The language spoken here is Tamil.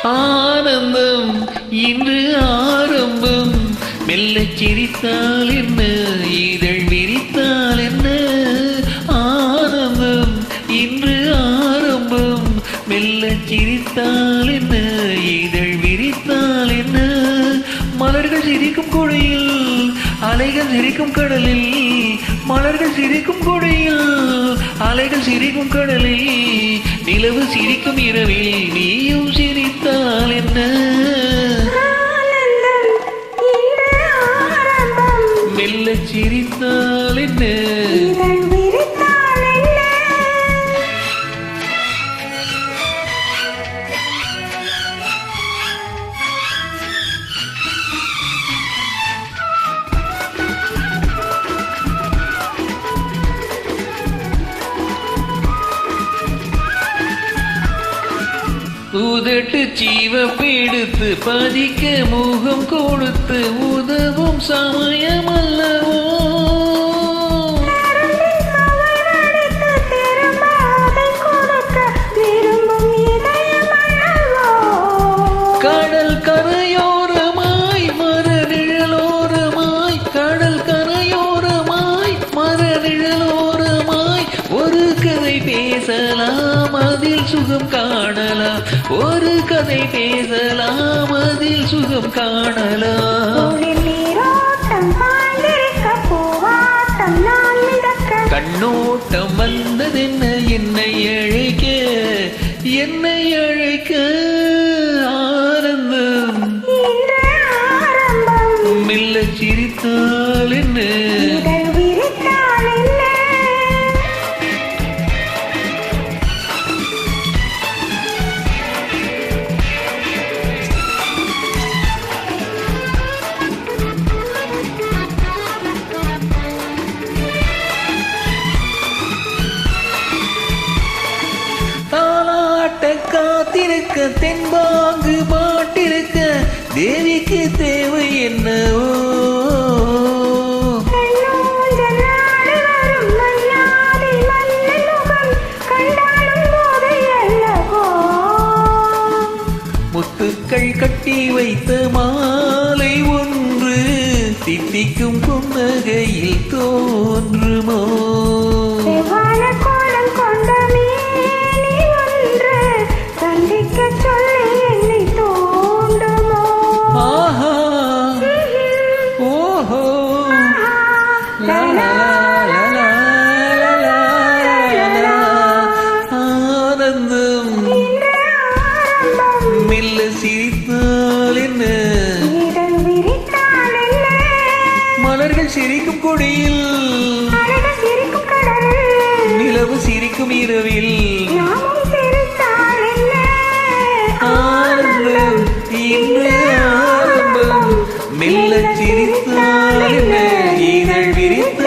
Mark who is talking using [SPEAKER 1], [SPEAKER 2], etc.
[SPEAKER 1] ஆனந்தம் இன்று ஆரம்பம். மெல்லச் சிரித்தால் என்ன, இதழ் விரித்தால் என்ன. ஆனந்தம் இன்று ஆரம்பம். மெல்லச் சிரித்தால் என்ன, இதழ் விரித்தால் என்ன. மலர்கள் சிரிக்கும் கொடையில், அலைகள் சிரிக்கும் கடலில். மலர்கள் சிரிக்கும் கொடையில், அலைகள் சிரிக்கும் கடலில். நிலவு சிரிக்கும் இரவில் நீயும் சிரித்தால் என்ன. மெல்லச் சிரித்தால் என்ன. உதட்டு சீவப்பெடுத்து பதிக்க முகம் கொடுத்து உதவும் சமயமல்லவோ. கடல் கரையோரமாய் மர நிழலோரமாய், கடல் கரையோரமாய் மர நிழலோரமாய் ஒரு கதை பேசலாம், அதில் சுகம் காணலாம். ஒரு கதை பேசலாம், அதில் சுகம் காணலாம். கண்ணோட்டம் வந்ததென்ன என்னை அழைக்க, என்னை அழைக்க. ஆனந்தம் மெல்லச் சிரித்தால் என்ன. காத்திருக்க தென்பாங்கு பாட்டிருக்க தேவிக்கு தேவை என்னவோ. முத்துக்கள் கட்டி வைத்த மாலை ஒன்று தித்திக்கும் புன்னகையில் தோன்றுமோ. ஆனந்தம் மெல்ல சிரித்தால் என்ன. மலர்கள் சிரிக்கும் கொடியில், நிலவு சிரிக்கும் இரவில். ஆனந்தம் இன்று ஆரம்பம். மெல்ல சிரித்தால் என்ன, இதழ் விரித்தால்